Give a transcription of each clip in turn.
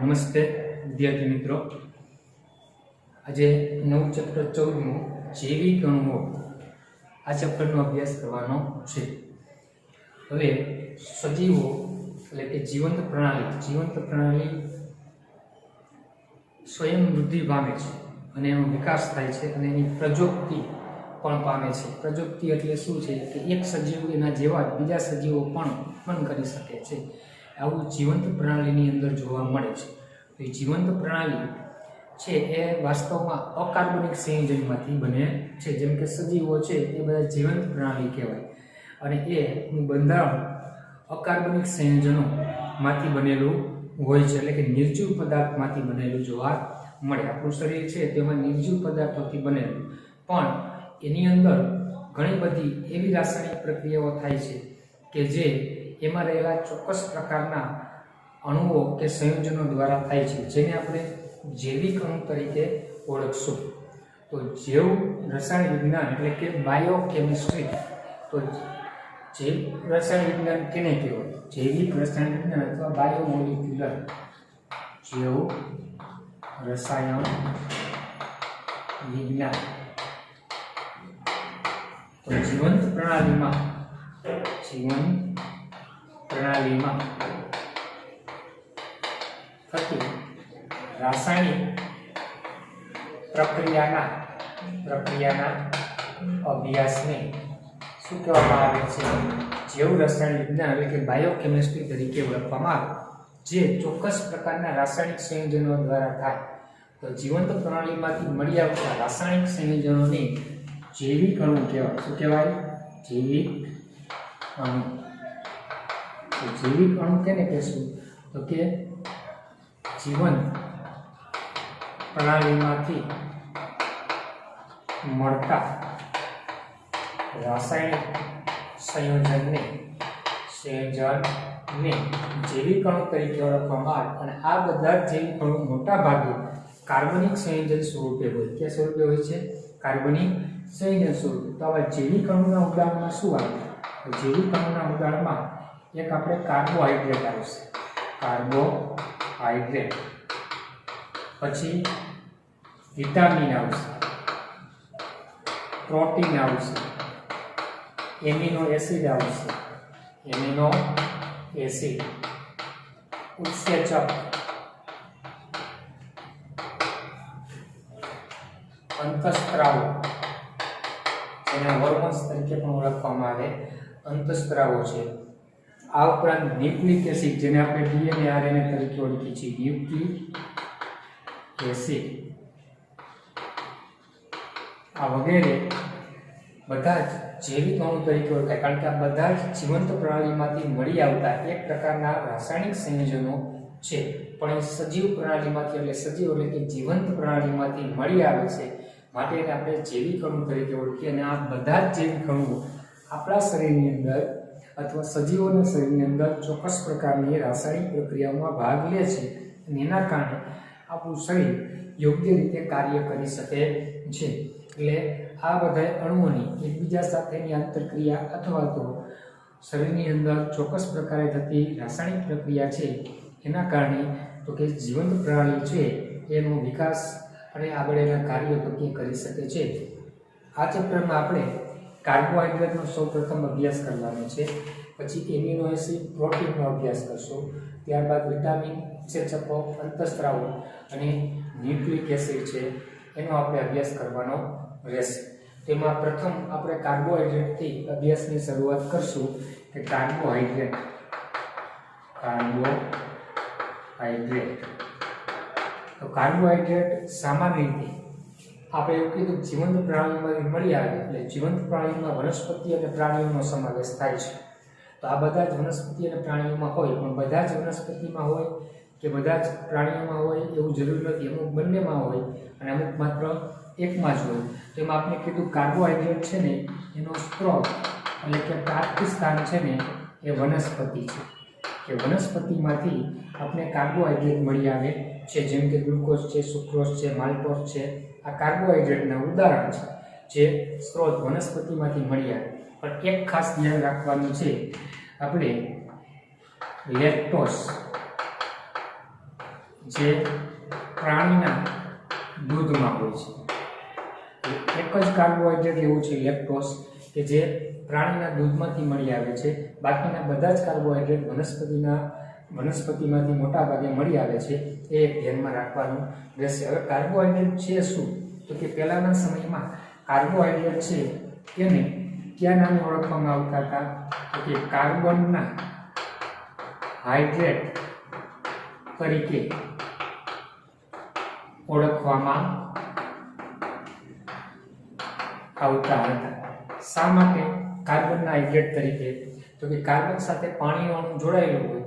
નમસ્તે વિદ્યાર્થી મિત્રો, આજે નવું ચેપ્ટર 14 જૈવિક અણુઓ આ ચેપ્ટરનો અભ્યાસ કરવાનો છે. હવે સજીવો એટલે કે જીવંત પ્રણાલી સ્વયં વૃદ્ધિ પામે છે અને એનો વિકાસ થાય છે અને એની પ્રજોક્તિ પણ પામે છે. પ્રજોક્તિ એટલે શું છે કે એક સજીવ એના જેવા બીજા સજીવો પણ ઉત્પન્ન કરી શકે છે. આવું જીવંત પ્રણાલીની અંદર જોવા મળે છે. તો એ જીવંત પ્રણાલી છે એ વાસ્તવમાં અકાર્બનિક સંયોજનમાંથી બને છે. જેમ કે સજીવો છે એ બધા જીવંત પ્રણાલી કહેવાય અને એનું બંધારણ અકાર્બનિક સંયોજનોમાંથી બનેલું હોય છે, એટલે કે નિર્જીવ પદાર્થમાંથી બનેલું જોવા મળે. આપણું શરીર છે તેમાં નિર્જીવ પદાર્થોથી બનેલું, પણ એની અંદર ઘણી બધી એવી રાસાયણિક પ્રક્રિયાઓ થાય છે કે જે એમાં રહેલા ચોક્કસ પ્રકારના અણુઓ કે સંયોજનો દ્વારા થાય છે, જેને આપણે જૈવિક અણુ તરીકે ઓળખશું. તો જૈવ રસાયણ વિજ્ઞાન એટલે કે બાયોકેમિસ્ટ્રી, તો જૈવ રસાયણ વિજ્ઞાન કેને કહેવાય? જૈવિક રસાયણ વિજ્ઞાન અથવા બાયોમોલિક્યુલર જૈવ રસાયણ વિજ્ઞાન. તો જીવંત પ્રણાલીમાં થતી રાસાયણિક પ્રક્રિયાના અભ્યાસને શું કહેવામાં આવે છે? જૈવ રસાયણ વિજ્ઞાન એટલે કે બાયોકેમિસ્ટ્રી તરીકે ઓળખવામાં આવે, જે ચોક્કસ પ્રકારના રાસાયણિક સંયોજનો દ્વારા થાય. તો જીવંત પ્રણાલીમાંથી મળી આવતા રાસાયણિક સંયોજનોને જૈવિક અણુ કહેવાય. શું કહેવાય? જૈવિક અણુ. જૈવિક અણુ કેને કહેશું? તો કે જીવંત પ્રણાલીમાંથી મળતા રાસાયણિક સંયોજનને જૈવિક અણુ તરીકે ઓળખવામાં આવે. અને આ બધા જૈવિક અણુ મોટા ભાગે કાર્બનિક સંયોજન સ્વરૂપે હોય. કે સ્વરૂપે હોય છે? કાર્બનિક સંયોજન સ્વરૂપે. તો આવા જૈવિક અણુના ઉદાહરણમાં શું આવે? તો જૈવિક અણુના ઉદાહરણમાં એક આપણે કાર્બોહાઈડ્રેટ આવશે. કાર્બોહાઈડ્રેટ, પછી વિટામિન આવશે, પ્રોટીન આવશે, એમિનો એસિડ આવશે, ઉત્સેચક, અંતઃસ્ત્રાવો, જેને હોર્મોન્સ તરીકે પણ ઓળખવામાં આવે, અંતઃસ્ત્રાવો છે. આ ઉપરાંત ન્યુક્લિક એસિડ, જેને આપણે ડીએનએ આરએનએ તરીકે ઓળખીએ છીએ, ન્યુક્લિક એસિડ, આ વગેરે બધા જ જૈવિક અણુ તરીકે ઓળખાય. કારણ કે આ બધા જ જીવંત પ્રણાલીમાંથી મળી આવતા એક પ્રકારના રાસાયણિક સંયોજનો છે, પણ એ સજીવ પ્રણાલીમાંથી એટલે કે જીવંત પ્રણાલીમાંથી મળી આવે છે, માટે એને આપણે જૈવિક અણુ તરીકે ઓળખીએ. અને આ બધા જ જૈવિક અણુઓ આપણા શરીરની અંદર અથવા સજીવોના શરીરની અંદર ચોક્કસ પ્રકારની રાસાયણિક પ્રક્રિયાઓમાં ભાગ લે છે, અને એના કારણે આપણું શરીર યોગ્ય રીતે કાર્ય કરી શકે છે. એટલે આ બધા અણુઓની એકબીજા સાથેની આંતરક્રિયા અથવા તો શરીરની અંદર ચોક્કસ પ્રકારે થતી રાસાયણિક પ્રક્રિયા છે, એના કારણે તો કે જીવંત પ્રણાલી છે એનો વિકાસ અને આગળ એના કાર્યો તો કે કરી શકે છે. આ ચેપ્ટરમાં આપણે કાર્બોહાઈડ્રેટનો સૌપ્રથમ અભ્યાસ કરવાનો છે, પછી એમિનો એસિડ, પ્રોટીનનો અભ્યાસ કરશું, ત્યારબાદ વિટામિન, ઉત્સેચકો, અંતઃસ્ત્રાવો અને ન્યુક્લિક એસિડ છે એનો આપણે અભ્યાસ કરવાનો રહેશે. તેમાં પ્રથમ આપણે કાર્બોહાઈડ્રેટથી અભ્યાસની શરૂઆત કરશું કે કાર્બોહાઈડ્રેટ. તો કાર્બોહાઈડ્રેટ સામાન્ય રીતે આપણે એવું કીધું જીવંત પ્રણાલીમાંથી મળી આવે, એટલે જીવંત પ્રણાલીમાં વનસ્પતિ અને પ્રાણીઓનો સમાવેશ થાય છે. તો આ બધા જ વનસ્પતિ અને પ્રાણીઓમાં હોય, પણ બધા જ વનસ્પતિમાં હોય કે બધા જ પ્રાણીઓમાં હોય એવું જરૂરી નથી. અમુક બંનેમાં હોય અને અમુક માત્ર એકમાં જ હોય. તો એમાં આપણે કીધું કાર્બોહાઈડ્રેટ છે ને એનો સ્ત્રોત એટલે કે પ્રાપ્તિ સ્થાન છે ને એ વનસ્પતિ છે. કે વનસ્પતિમાંથી આપણે કાર્બોહાઈડ્રેટ મળી આવે છે, જેમ કે ગ્લુકોઝ છે, સુક્રોઝ છે, માલ્ટોઝ છે. આ કાર્બોહાઈડ્રેટના ઉદાહરણ છે જે સ્ત્રોત વનસ્પતિમાંથી મળી આવે. પણ એક ખાસ ધ્યાન રાખવાનું છે, આપણે લેક્ટોઝ જે પ્રાણીના દૂધમાં હોય છે. એક જ કાર્બોહાઈડ્રેટ એવું છે લેક્ટોઝ કે જે પ્રાણીના દૂધમાંથી મળી આવે છે. બાકીના બધા જ કાર્બોહાઈડ્રેટ વનસ્પતિમાંથી મોટા ભાગે મળી આવે છે. એ એક ધ્યાનમાં રાખવાનું રહેશે. હવે કાર્બોહાઈડ્રેટ છે શું? તો કે પહેલાના સમયમાં કાર્બોહાઈડ્રેટ છે એને કયા નામે ઓળખવામાં આવતા હતા? તો કે કાર્બનના હાઇડ્રેટ તરીકે ઓળખવામાં આવતા હતા. શા માટે કાર્બનના હાઇડ્રેટ તરીકે? તો કે કાર્બન સાથે પાણીનું અણુ જોડાયેલું હોય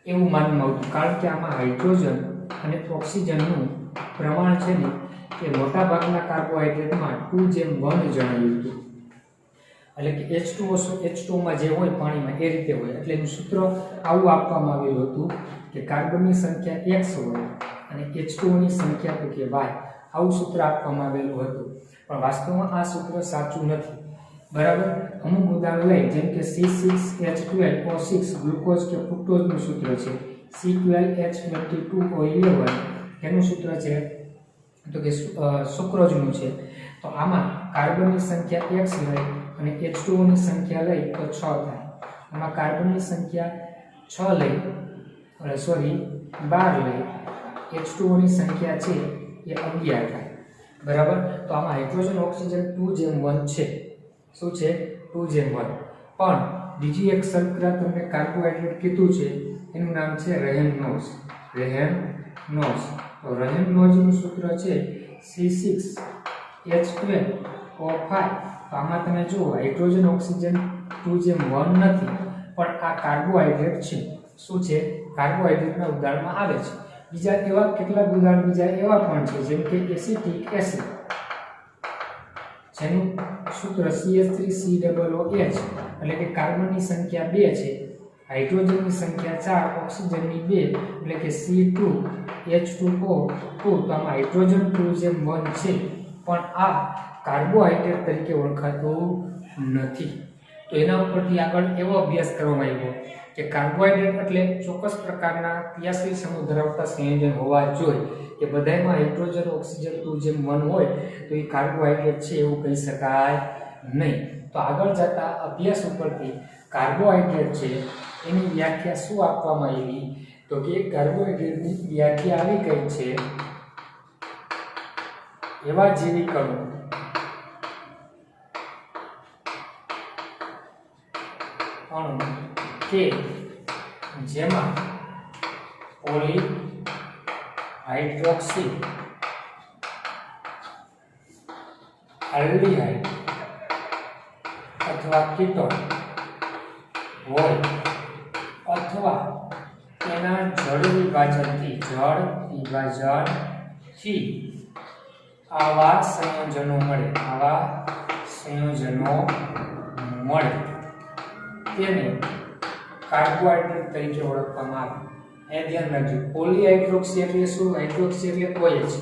એવું માનવામાં આવતું, કારણ કે આમાં હાઇડ્રોજન અને ઓક્સિજનનું પ્રમાણ છે ને એ મોટાભાગના કાર્બોહાઈડ્રેટમાં 2:1 જણાવ્યું હતું. એટલે કે H2O માં જે હોય પાણીમાં એ રીતે હોય. એટલે એનું સૂત્ર આવું આપવામાં આવેલું હતું કે કાર્બનની સંખ્યા x હોય અને H2O ની સંખ્યા તો કે y. આવું સૂત્ર આપવામાં આવેલું હતું, પણ વાસ્તવમાં આ સૂત્ર સાચું નથી. બરાબર. અમુક ઉદાહરણ લઈ, જેમ કે C6H12O6 ગ્લુકોઝ કે ફ્રુક્ટોઝનું સૂત્ર છે. C12H22O11 એનું સૂત્ર છે તો કે સુક્રોઝનું છે. તો આમાં કાર્બનની સંખ્યા x લઈ અને H2O ની સંખ્યા લઈ તો 6 થાય. આમાં કાર્બનની સંખ્યા 6 લઈ 12 લઈ H2O ની સંખ્યા છે એ 11 થાય. બરાબર. તો આમાં હાઇડ્રોજન ઓક્સિજન 2:1 છે. શું છે? 2:1. પણ બીજી એક શર્કરા તમને કાર્બોહાઈડ્રેટ કીધું છે એનું નામ છે રહેનોઝ. તો રહેનોઝનું સૂત્ર છે C6H12O5. તો આમાં તમે જુઓ હાઇડ્રોજન ઓક્સિજન 2:1 નથી, પણ આ કાર્બોહાઈડ્રેટ છે. શું છે? કાર્બોહાઈડ્રેટના ઉદાહરણમાં આવે છે. બીજા એવા કેટલાક ઉદાહરણ બીજા એવા પણ છે, જેમ કે એસિટિક એસિડ જેનું સૂત્ર CH3COOH, એટલે કે કાર્બનની સંખ્યા 2 છે, હાઇડ્રોજનની સંખ્યા 4, ઓક્સિજનની 2, એટલે કે C2H2O2. તો આમાં હાઇડ્રોજન 2:1 છે, પણ આ કાર્બોહાઈડ્રેટ તરીકે ઓળખાતું નથી. તો એના ઉપરથી આગળ એવો અભ્યાસ કરવામાં આવ્યો કે કાર્બોહાઈડ્રેટ એટલે ચોક્કસ પ્રકારના ક્રિયાશીલ સમૂહ ધરાવતા સંયોજન હોવા જોઈએ. કે બધાયમાં હાઇડ્રોજન ઓક્સિજન 2:1 હોય તો એ કાર્બોહાઈડ્રેટ છે એવું કહી શકાય નહીં. તો આગળ જતા અભ્યાસ ઉપરથી કાર્બોહાઈડ્રેટ છે એની વ્યાખ્યા શું આપવામાં આવી? તો કે કાર્બોહાઈડ્રેટની વ્યાખ્યા આવી કઈ છે? એવા જીવિકણો કે જેમાં પોલીહાઇડ્રોક્સી આલ્ડીહાઇડ અથવા કીટોન હોય અથવા તેના જળ વિભાજનથી આવા સંયોજનો મળે તેને કાર્બોહાઈડ્રેટ તરીકે ઓળખવામાં આવે. એ ધ્યાન રાખજો. પોલીહાઇડ્રોક્સી એટલે શું? હાઇડ્રોક્સી એટલે OH,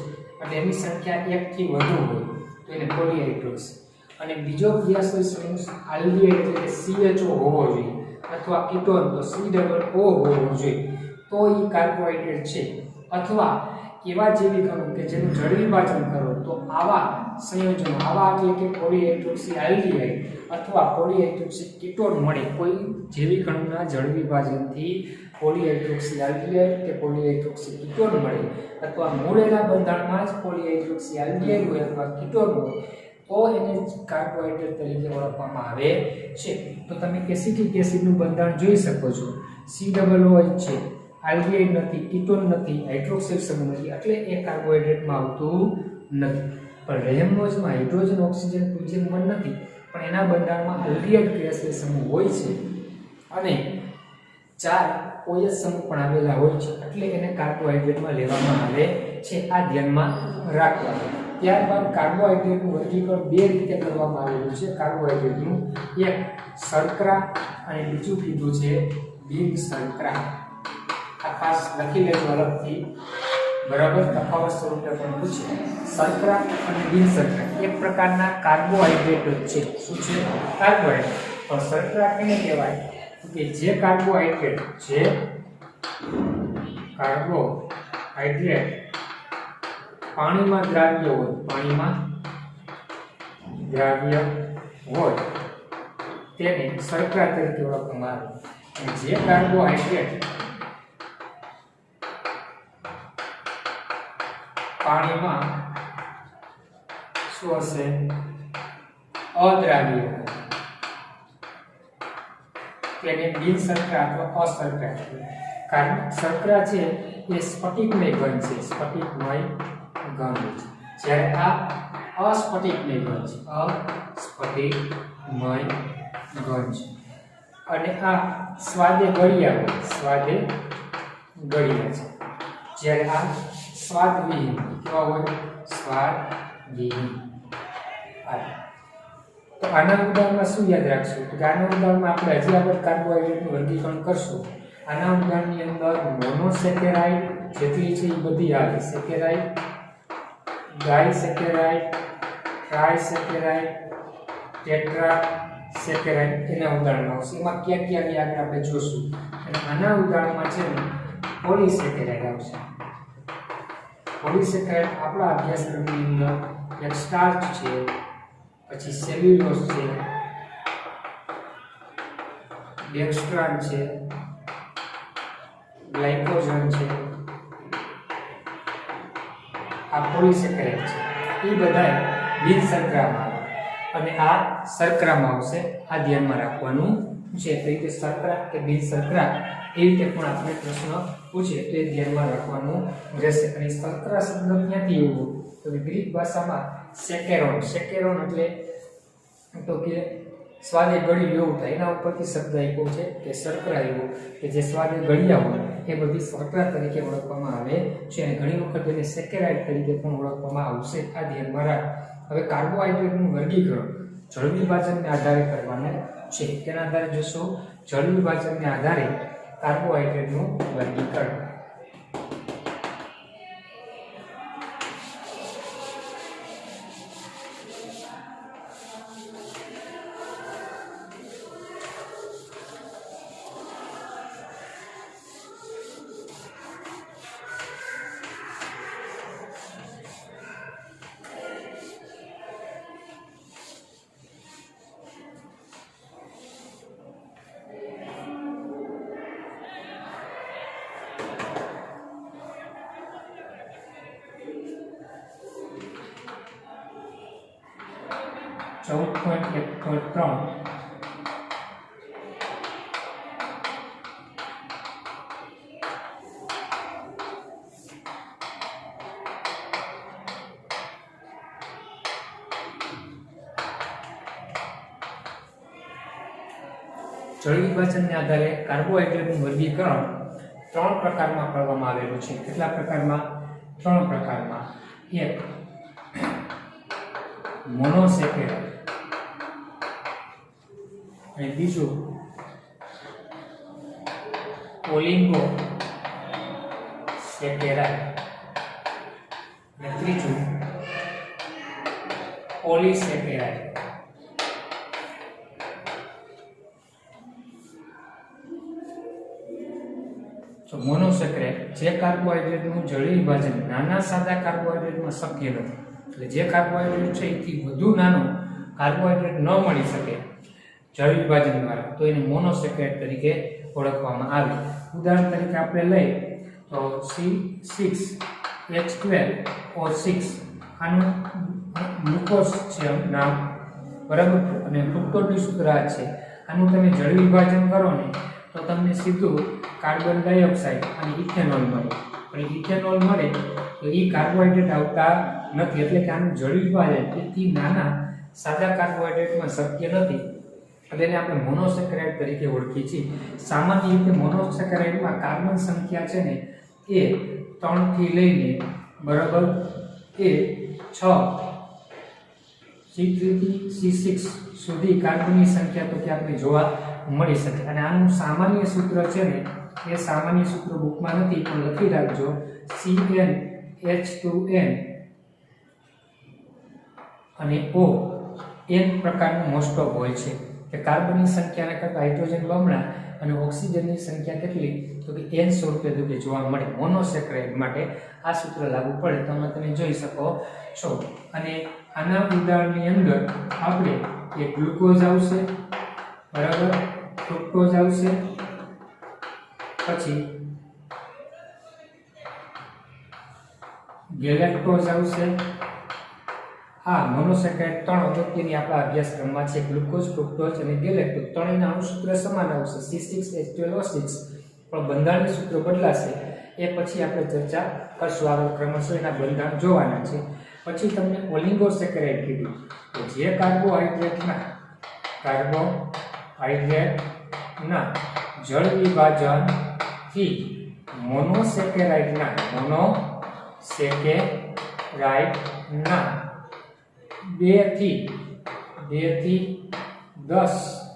એટલે એની સંખ્યા 1 થી વધુ હોય તો એને પોલીહાઇડ્રોક્સી. અને બીજો ક્રિયાશીલ સમૂહ આલ્ડીહાઇડ એટલે CHO હોવો જોઈએ અથવા કીટોન તો COO હોવો જોઈએ તો એ કાર્બોહાઈડ્રેટ છે. અથવા એવા જૈવિકણો કે જેનું જળ વિભાજન કરો તો આવા સંયોજનો એટલે કે પોલીહાઇડ્રોક્સી આલ્ડીહાઇડ અથવા પોલીહાઇડ્રોક્સી કીટોન મળે કોઈ જૈવિકણોના જળ વિભાજનથી પોલીહાઇડ્રોક્સી આલ્ડીહાઇડ કે પોલીહાઇડ્રોક્સી કીટોન મળે અથવા મૂળેના બંધારણમાં જ પોલીહાઇડ્રોક્સી આલ્ડીહાઇડ હોય અથવા કીટોન હોય તો એને કાર્બોહાઈડ્રેટ તરીકે ઓળખવામાં આવે છે. તો તમે એસિટિક એસિડનું બંધારણ જોઈ શકો છો. COOH છે, આલ્ડીહાઇડ નથી, કીટોન નથી, હાઇડ્રોક્સિલ સમૂહ નથી, એટલે એ કાર્બોહાઈડ્રેટમાં આવતું નથી. પણ રહેનોઝમાં હાઇડ્રોજન ઓક્સિજન 2:1 નથી, પણ એના બંધારણમાં આલ્ડીહાઇડ ક્રિયાશીલ સમૂહ હોય છે અને 4 OH સમૂહ પણ આવેલા હોય છે, એટલે એને કાર્બોહાઈડ્રેટમાં લેવામાં આવે છે. આ ધ્યાનમાં રાખવાનું. ત્યારબાદ કાર્બોહાઈડ્રેટનું વર્ગીકરણ 2 રીતે કરવામાં આવેલું છે. કાર્બોહાઈડ્રેટનું એક શર્કરા અને બીજું કીધું છે બિન શર્કરા. આ ખાસ લખી લેજો અલગથી. બરાબર. તફાવત સ્વરૂપે પણ પૂછે. શર્કરા અને બિન શર્કરા એક પ્રકારના કાર્બોહાઈડ્રેટ છે. શું છે? કાર્બોહાઈડ્રેટ. પણ શર્કરા કેને કહેવાય? કે જે કાર્બોહાઈડ્રેટ હાઇડ્રેટ પાણીમાં દ્રાવ્ય હોય, પાણીમાં દ્રાવ્ય હોય તેને શર્કરા તરીકે ઓળખવામાં આવે. અને જે કાર્બોહાઈડ્રેટ પાણીમાં શું હશે? અદ્રાવ્ય હોય તેને બિન શર્કરા અથવા અશર્કરા કહેવાય. કારણ શર્કરા છે એ સ્ફટિકમય ઘન છે, સ્ફટિકમય ઘન છે, જ્યારે આ અસ્ફટિકમય ઘન છે, અસ્ફટિકમય ઘન છે. અને આ સ્વાદે ગળ્યા હોય, સ્વાદે ગળ્યા છે, જ્યારે આ સ્વાદવિહીન. કેવા હોય? સ્વાદવિહીન. તો આના ઉદાહરણમાં શું યાદ રાખશું? તો આના ઉદાહરણમાં આપણે હજી આગળ કાર્બોહાઈડ્રેટનું વર્ગીકરણ કરશું. આના ઉદાહરણની અંદર મોનોસેકેરાઇડ જેટલી છે એ બધી આવે. સેકેરાઇડ, ડાયસેકેરાઇડ, ટ્રાયસેકેરાઇડ, ટેટ્રાસેકેરાઇડ એના ઉદાહરણ આવશે. એમાં ક્યાં ક્યાં આગળ આપણે જોશું. અને આના ઉદાહરણમાં છે ને પોલીસેકેરાઇડ આવશે. પોલીસેકેરાઇડ આપણા અભ્યાસક્રમની અંદર એક સ્ટાર્ચ છે, પછી સેલ્યુલોઝ છે, ડેક્સ્ટ્રાન છે, ગ્લાયકોજન છે, આ પોલીસેકેરાઇડ છે. એ બધા બિન શર્કરામાં આવે અને આ શર્કરામાં આવશે. આ ધ્યાનમાં રાખવાનું છે. તો રીતે શર્કરા કે બિન શર્કરા એ રીતે પણ આપણે પ્રશ્ન પૂછે તો એ ધ્યાનમાં રાખવાનું રહેશે. અને શર્કરા શબ્દ ક્યાંથી આવ્યો? તો ગ્રીક ભાષામાં સેકેરોન, સેકેરોન એટલે તો કે સ્વાદે ગળ્યું એવું થાય, એના ઉપરથી શબ્દ આપ્યો છે કે શર્કરા આવ્યો કે જે સ્વાદે ગળ્યા હોય એ બધી શર્કરા તરીકે ઓળખવામાં આવે છે. અને ઘણી વખત એને સેકેરાઇડ તરીકે પણ ઓળખવામાં આવશે. આ ધ્યાનમાં રાખ. હવે કાર્બોહાઈડ્રેટનું વર્ગીકરણ જળ વિભાજનને આધારે કરવાનું છે. તેના આધારે જોશું જળ વિભાજનને આધારે કાર્બોહાઈડ્રેટનું વર્ગીકરણ. ચૌદ પોઈન્ટ 1.3 જળ વિભાજનને આધારે કાર્બોહાઈડ્રેટનું વર્ગીકરણ 3 પ્રકારમાં કરવામાં આવેલું છે. કેટલા પ્રકારમાં? 3 પ્રકારમાં. એક મોનોસેકેરાઇડ, અને બીજું ઓલિગોસેકેરાઇડ, અને ત્રીજું પોલિસેકેરાઇડ. તો મોનોસેકેરાઇડ જે કાર્બોહાઈડ્રેટનું જળ વિભાજન નાના સાદા કાર્બોહાઈડ્રેટમાં શક્ય નથી. એટલે જે કાર્બોહાઈડ્રેટ છે એથી વધુ નાનો કાર્બોહાઈડ્રેટ ન મળી શકે જળ વિભાજન દ્વારા, તો એને મોનોસેકેરાઇડ તરીકે ઓળખવામાં આવે. ઉદાહરણ તરીકે આપણે લઈએ તો C6H12O6 આનું ગ્લુકોઝ છે નામ, બરાબર, અને ફ્રુક્ટોઝનું સૂત્ર આ છે. આનું તમે જળ વિભાજન કરો ને તો તમને સીધું કાર્બન ડાયોક્સાઇડ અને ઇથેનોલ મળે. પણ ઇથેનોલ મળે તો એ કાર્બોહાઈડ્રેટ આવતા નથી. એટલે કે આનું જળ વિભાજન એથી નાના સાદા કાર્બોહાઈડ્રેટમાં શક્ય નથી. એટલે એને આપણે મોનોસેકેરાઇડ તરીકે ઓળખીએ છીએ. સામાન્ય રીતે મોનોસેકેરાઇડમાં કાર્બન સંખ્યા છે ને એ 3 થી લઈને બરાબર એ 6 C3 થી C6 સુધી કાર્બનની સંખ્યા તો કે આપણે જોવા મળી શકે. અને આનું સામાન્ય સૂત્ર છે ને એ સામાન્ય સૂત્ર બુકમાં નથી પણ લખી રાખજો. CnH2n અને O n પ્રકારનું મોસ્ટ ઓફ હોય છે કે કાર્બનની સંખ્યાના કરતાં હાઇડ્રોજન બમણા અને ઓક્સિજનની સંખ્યા કેટલી તો કે n સ્વરૂપે જોવા મળે મોનોસેકેરાઇડ માટે આ સૂત્ર લાગુ પડે તો તમે જોઈ શકો છો અને આના ઉદાહરણની અંદર આપણે એક ગ્લુકોઝ આવશે બરાબર ફ્રુક્ટોઝ આવશે પછી ગેલેક્ટોઝ આવશે આ મોનોસેકેરાઇડ ત્રણ અગત્યની આપણા અભ્યાસક્રમમાં છે ગ્લુકોઝ ફ્રુક્ટોઝ અને ગેલેક્ટોઝ ત્રણેયના અણુસૂત્ર સમાન આવશે C6H12O6 પણ બંધારણીય સૂત્ર બદલાશે એ પછી આપણે ચર્ચા કરશું આગળ ક્રમશઃ એના બંધારણ જોવાના છે પછી તમને ઓલિગોસેકેરાઇડ કીધું તો જે કાર્બોહાઈડ્રેટના જળ વિભાજનથી મોનોસેકેરાઇડના 2 થી 10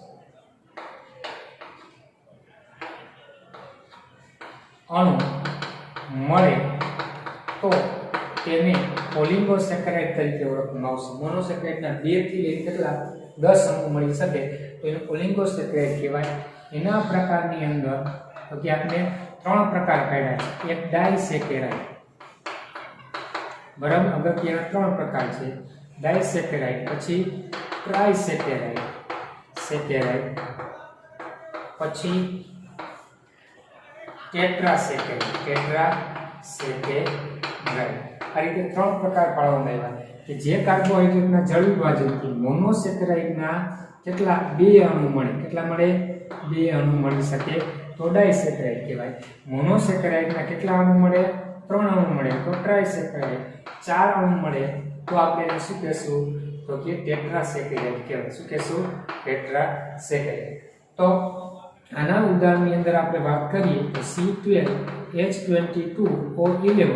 અણુ મળે તો તેને ઓલિગોસેકેરાઇડ તરીકે ઓળખવામાં આવશે મોનોસેકેરાઇડના 2 થી લઈને કેટલા 10 અણુ મળી શકે તો એને ઓલિગોસેકેરાઇડ કહેવાય એના પ્રકારની અંદર તો કે આપણે 3 પ્રકાર પાડ્યા છે એક ડાઇસેકેરાઇડ બરાબર અગત્યના 3 પ્રકાર છે ડાઇસેકેરાઇડ પછી ટ્રાઇસેકેરાઇડ પછી ટેટ્રાસેકેરાઇડ આ રીતે 3 પ્રકાર પાડવામાં આવ્યા કે જે કાર્બોહાઈડ્રેટના જળ વિભાજનથી મોનોસેકેરાઇડના કેટલા 2 અણુ મળે કેટલા મળે 2 અણુ મળી શકે તો ડાઇસેકેરાઇડ કહેવાય મોનોસેકેરાઇડના કેટલા અણુ મળે 3 અણુ મળે તો ટ્રાઇસેકેરાઇડ 4 અણુ મળે તો આપણે એને શું કહેશું તો કે ટેટ્રાસેકેરાઇડ કહેવાય શું કહેશું ટેટ્રાસેકેરાઇડ તો આના ઉદાહરણની અંદર આપણે વાત કરીએ તો C12H22O11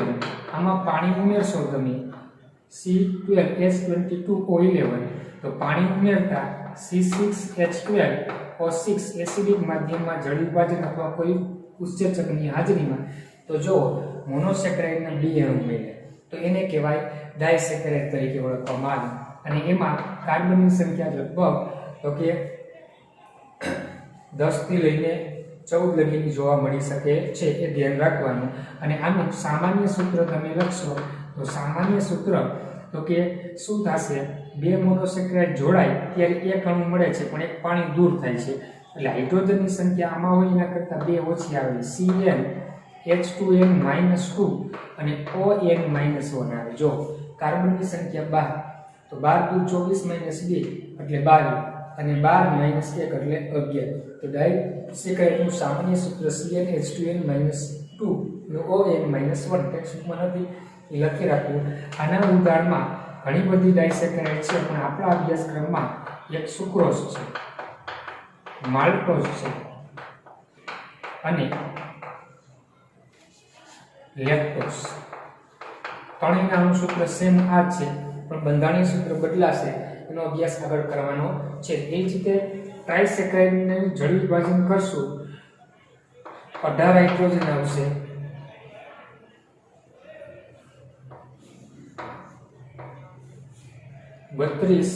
આમાં પાણી ઉમેરશો તમે C12H22O11 તો પાણી ઉમેરતા C6H12O6 એસિડિક માધ્યમમાં જળ વિભાજન અથવા કોઈ ઉત્સેચકની હાજરીમાં તો જો મોનોસેકેરાઇડના 2 અણુ મળે તો એને કહેવાય ડાઇસેકેરાઇડ તરીકે ઓળખવામાં આવે અને એમાં કાર્બનની સંખ્યા લગભગ તો કે 10 થી લઈને 14 લગીની જોવા મળી શકે છે એ ધ્યાન રાખવાનું અને આનું સામાન્ય સૂત્ર તમે લખશો તો સામાન્ય સૂત્ર તો કે શું થશે 2 મોનોસેકેરાઇડ જોડાય ત્યારે 1 અણુ મળે છે પણ એક પાણી દૂર થાય છે એટલે હાઇડ્રોજનની સંખ્યા આમાં હોય એના કરતાં 2 ઓછી આવે CnH2n-2 અને ON-1 આવે જો કાર્બનની સંખ્યા 12 તો 12 × 24 - 2 એટલે 22 અને 12 - 1 એટલે 11 તો ડાઇસેકેરાઇડનું સામાન્ય સૂત્ર CnH2n-2 અને ON-1 ટેક્સ્ટબુકમાં નથી એ લખી રાખવું આના ઉદાહરણમાં ઘણી બધી ડાઇસેકેરાઇડ છે પણ આપણા અભ્યાસક્રમમાં એક સુક્રોઝ છે માલ્ટોઝ છે અને લેક્ટોઝ ત્રણેયના અણુસૂત્ર સેમ આ છે પણ બંધારણીય સૂત્ર બદલાશે એનો અભ્યાસ આગળ કરવાનો છે એ જ રીતે ટ્રાઇસેકેરાઇડને જળ વિભાજન કરશું 18 હાઇડ્રોજન આવશે 32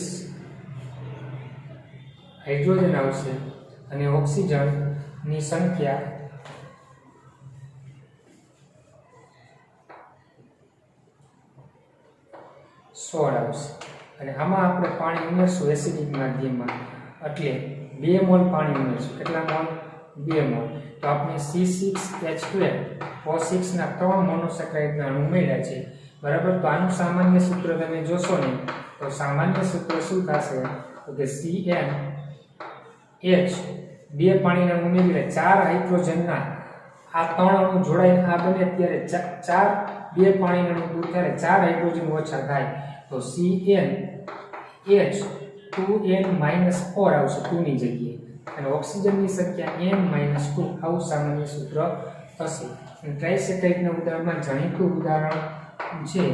હાઇડ્રોજન આવશે અને ઓક્સિજનની સંખ્યા 16 આવશે અને આમાં આપણે પાણી ઉમેરશું એસિડિક માધ્યમમાં એટલે 2 મોલ પાણી ઉમેરશું કેટલા મોલ 2 મોલ તો આપણે C6H12O6 ના 3 મોનોસેકેરાઇડના અણુ મળ્યા છે બરાબર તો આનું સામાન્ય સૂત્ર તમે જોશો ને તો સામાન્ય સૂત્ર શું થશે તો કે CnH 2 પાણીના અણુ ઉમેરીને 4 હાઇડ્રોજનના આ 3 અણુ જોડાઈને આ બને ત્યારે 2 પાણીના અણુ દૂર થાય 4 હાઇડ્રોજન ઓછા થાય તો CnH2n-4 આવશે 2 ની જગ્યાએ અને ઓક્સિજનની સંખ્યા n-2 આવું સામાન્ય સૂત્ર થશે અને ટ્રાઇસેકેરાઇડના ઉદાહરણમાં જાણીતું ઉદાહરણ છે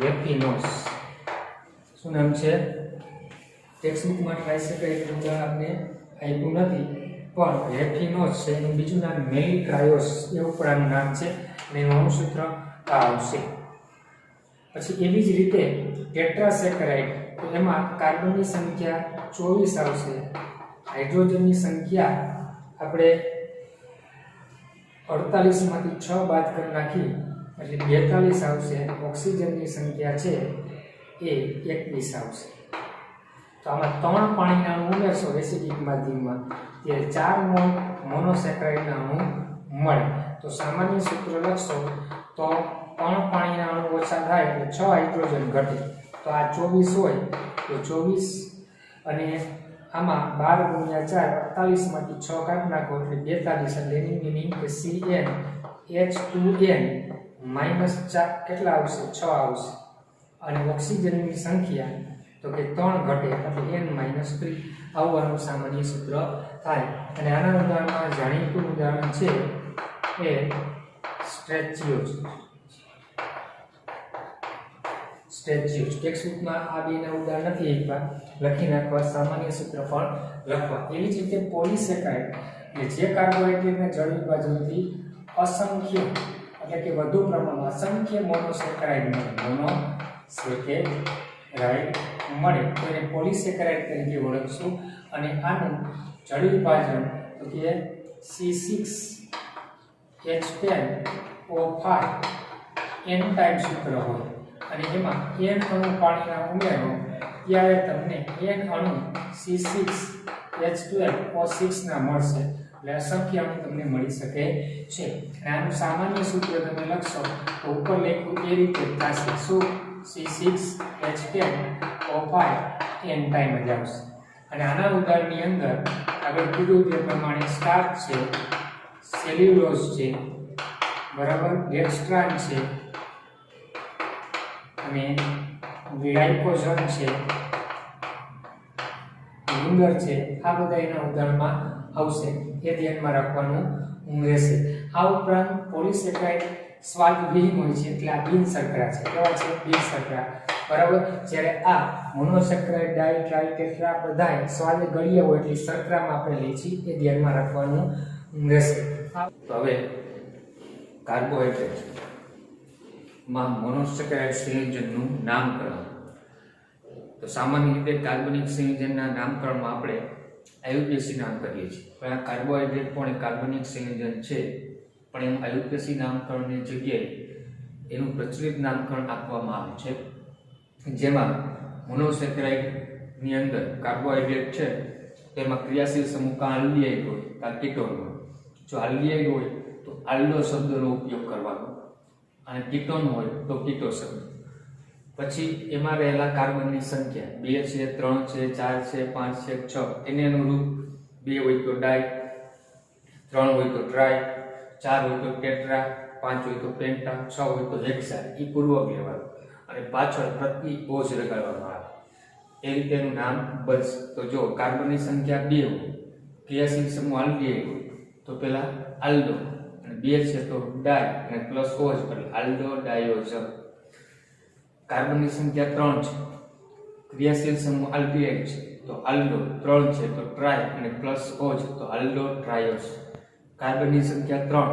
રેફિનોસ શું નામ છે ટેક્સ્ટબુકમાં ટ્રાઇસેકેરાઇડનું ઉદાહરણ આપને આપ્યું નથી પણ રેફિનોસ છે એનું બીજું નામ મેલિટ્રાયોસ એવું પણ આનું નામ છે અને એનું અણુસૂત્ર આ આવશે પછી એવી જ રીતે ટેટ્રાસેકેરાઇડ તો એમાં કાર્બનની સંખ્યા 24 આવશે હાઇડ્રોજનની સંખ્યા આપણે 48 માંથી 6 બાદ કરી નાખી એટલે 42 આવશે. ઓક્સિજનની સંખ્યા છે એ 21 આવશે. તો આમાં 3 પાણીના અણુ ઉમેરશો એસિડિક માધ્યમમાં ત્યારે 4 મોલ મોનોસેક્રાઇડના અણુ મળે. તો સામાન્ય સૂત્ર લખશો તો 3 પાણીના અણુ ઓછા થાય એટલે 6 હાઇડ્રોજન ઘટે. તો આ 24 હોય તો 24 અને આમાં 12 ગુણ્યા 4 48 માંથી 6 કાઢી નાખો એટલે 42. એટલે એની મીનિંગ કે CnH2n માઈનસ 4 કેટલા આવશે? 6 આવશે. અને ઓક્સિજનની સંખ્યા તો કે 3 ઘટે એટલે n - 3 આવવાનું સામાન્ય સૂત્ર થાય. અને આના ઉદાહરણમાં જાણીતું ઉદાહરણ છે એ સ્ટ્રેચિયોસ. ટેક્સ્ટબુકમાં આ બેના ઉદાહરણ નથી આપ્યા, લખી નાખવા, સામાન્ય સૂત્ર પણ લખવા. એવી જ રીતે પોલિસેકારાઇડ કે જે કાર્બોહાઈડ્રેટને જળ વિભાજનથી અસંખ્ય એટલે કે વધુ પ્રમાણમાં અસંખ્ય મોનોસેકારાઇડ મળે તો એને પોલિસેકારાઇડ તરીકે ઓળખશું. અને આનું જળ વિભાજન તો કે C6H10O5 n ટાઈમ સૂત્ર હોય અને એમાં n અણુ પાણીના ઉમેરો ત્યારે તમને n અણુ C6H12O6 ના મળશે. એટલે અસંખ્ય અણુ તમને મળી શકે છે. અને આનું સામાન્ય સૂત્ર તમે લખશો તો ઉપર લખ્યું એ રીતે થશે. શું? C6H10O5 n ટાઈમ જ આવશે. અને આના ઉદાહરણની અંદર આગળ કીધું તે પ્રમાણે સ્ટાર્ચ છે, સેલ્યુલોઝ છે, બરાબર, ડેક્સ્ટ્રાન છે અને ગ્લાયકોજન છે, ગુંદર છે. આ બધા એના ઉદાહરણમાં આવશે. એ ધ્યાનમાં રાખવાનું રહેશે. આ ઉપરાંત પોલિસેકારાઇડ સ્વાદ વિહીન હોય છે એટલે આ બિનસરકરા છે. કેવા છે? બિનસરકરા. બરાબર. જ્યારે આ મોનોસેક્રાઇડ, ડાઈ, ટ્રાઈ, ટેટ્રા બધાય સ્વાદે ગળ્યા હોય એટલે સરકરામાં આપણે લઈએ છીએ. એ ધ્યાનમાં રાખવાનું રહેશે. તો હવે કાર્બોહાઈડ્રેટ માં મોનોસેક્રાઇડ સંયોજનનું નામકરણ. તો સામાન્ય રીતે કાર્બનિક સંયોજનના નામકરણમાં આપણે આયુપીએસી નામ કરીએ છીએ. પણ આ કાર્બોહાઈડ્રેટ પણ એક કાર્બનિક સંયોજન છે, પણ એનું આયુપીએસી નામકરણની જગ્યાએ એનું પ્રચલિત નામકરણ આપવામાં આવે છે. જેમાં મોનોસેક્રાઇડની અંદર કાર્બોહાઈડ્રેટ છે તેમાં ક્રિયાશીલ સમૂહ કાં આલ્ડીહાઇડ હોય કાં કીટોન હોય. જો આલ્ડીહાઇડ હોય તો આલ્ડો શબ્દનો ઉપયોગ કરવાનો અને કીટોન હોય તો કીટો શબ્દ. પછી એમાં રહેલા કાર્બનની સંખ્યા 2 છે, 3 છે, 4 છે, 5 છે, 6 એને અનુરૂપ 2 હોય તો ડાઈ, 3 હોય તો ટ્રાઈ, 4 હોય તો ટેટ્રા, 5 હોય તો પેન્ટા, 6 હોય તો હેક્સા. એ પૂર્વક લેવાનું અને પાછળ પ્રતિ ઓજ લગાડવામાં આવે. એ રીતે એનું નામ બનશે. તો જો કાર્બનની સંખ્યા 2 હોય, ક્રિયાશીલ સમૂહ આલ્ડીહાઇડ હોય તો પેલા આલ્ડો, અને 2 છે તો ડાઈ અને પ્લસ ઓજ એટલે આલ્ડો ડાયોઝ. કાર્બનની સંખ્યા 3 છે, ક્રિયાશીલ સમૂહ આલ્ડીહાઇડ છે તો આલ્ડો, 3 છે તો ટ્રાઈ અને પ્લસ ઓજ તો આલ્ડો ટ્રાયોઝ. કાર્બનની સંખ્યા 3,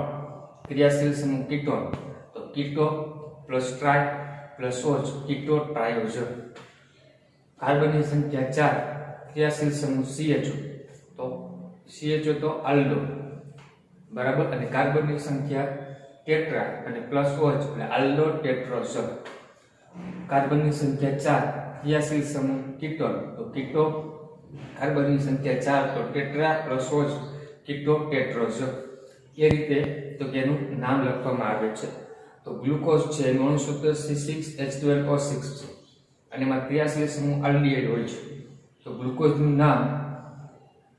ક્રિયાશીલ સમૂહ કીટોન તો કીટો પ્લસ ટ્રાઈ પ્લસ ઓજ કીટો ટ્રાયોઝ. કાર્બનની સંખ્યા 4, ક્રિયાશીલ સમૂહ CHO તો CHO તો આલ્ડો, બરાબર. અને કાર્બનની સંખ્યા ટેટ્રા અને પ્લસ ઓજ એટલે આલ્ડો ટેટ્રોઝ. કાર્બનની સંખ્યા 4, ક્રિયાશીલ સમૂહ કીટોન તો કીટો, કાર્બનની સંખ્યા 4 તો ટેટ્રા પ્લસ ઓજ કીટો ટેટ્રોઝ. એ રીતે તો એનું નામ લખવામાં આવે છે. તો ગ્લુકોઝ છે એનું અણુસૂત્ર C6H12O6 છે અને એમાં ક્રિયાશીલ સમૂહ આલ્ડીહાઇડ હોય છે તો ગ્લુકોઝનું નામ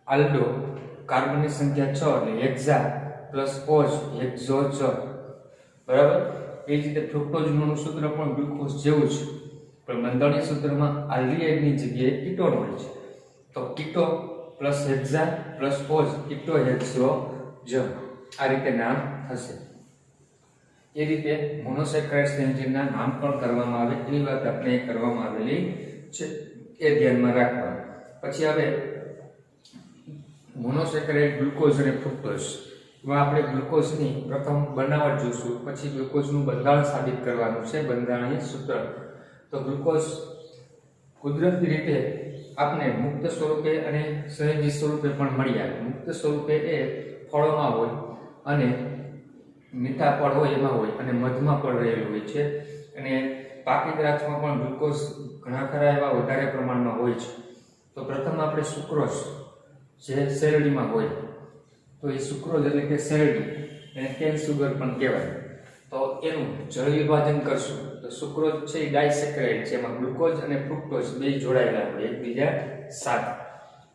આલ્ડો, કાર્બનની સંખ્યા 6 એટલે હેક્ઝા પ્લસ ઓજ હેક્ઝોઝ, બરાબર. એ જ રીતે ફ્રુક્ટોઝનું અણુસૂત્ર પણ ગ્લુકોઝ જેવું છે, પણ બંધારણીય સૂત્રમાં આલ્ડીહાઇડની જગ્યાએ કીટોન હોય છે તો કીટો પ્લસ હેક્ઝા પ્લસ ઓજ કીટો હેક્ઝોઝ. આ રીતે નામ થશે. એ રીતે મોનોસેક્રાઇડ સંયોજનના નામકરણ કરવામાં આવે એની વાત આપણે કરવામાં આવેલી છે. એ ધ્યાનમાં રાખવાનું. પછી હવે મોનોસેક્રાઇડ ગ્લુકોઝ અને ફ્રુક્ટોઝ એમાં આપણે ગ્લુકોઝની પ્રથમ બનાવટ જોઈશું, પછી ગ્લુકોઝનું બંધારણ સાબિત કરવાનું છે, બંધારણીય સૂત્ર. તો ગ્લુકોઝ કુદરતી રીતે આપણે મુક્ત સ્વરૂપે અને સંયોજિત સ્વરૂપે પણ મળી આવે. મુક્ત સ્વરૂપે એ ફળોમાં હોય અને મીઠા ફળ હોય એમાં હોય અને મધમાં પણ રહેલું હોય છે. અને પાકી દ્રાક્ષમાં પણ ગ્લુકોઝ ઘણા ખરા એવા વધારે પ્રમાણમાં હોય છે. તો પ્રથમ આપણે સુક્રોઝ જે શેરડીમાં હોય, તો એ સુક્રોઝ એટલે કે શેરડી, એને કેન સુગર પણ કહેવાય. તો એનું જળ વિભાજન કરશું તો સુક્રોઝ છે એ ડાયસેક્રાઇડ છે, એમાં ગ્લુકોઝ અને ફ્રુક્ટોઝ બે જોડાયેલા હોય એકબીજા સાથે,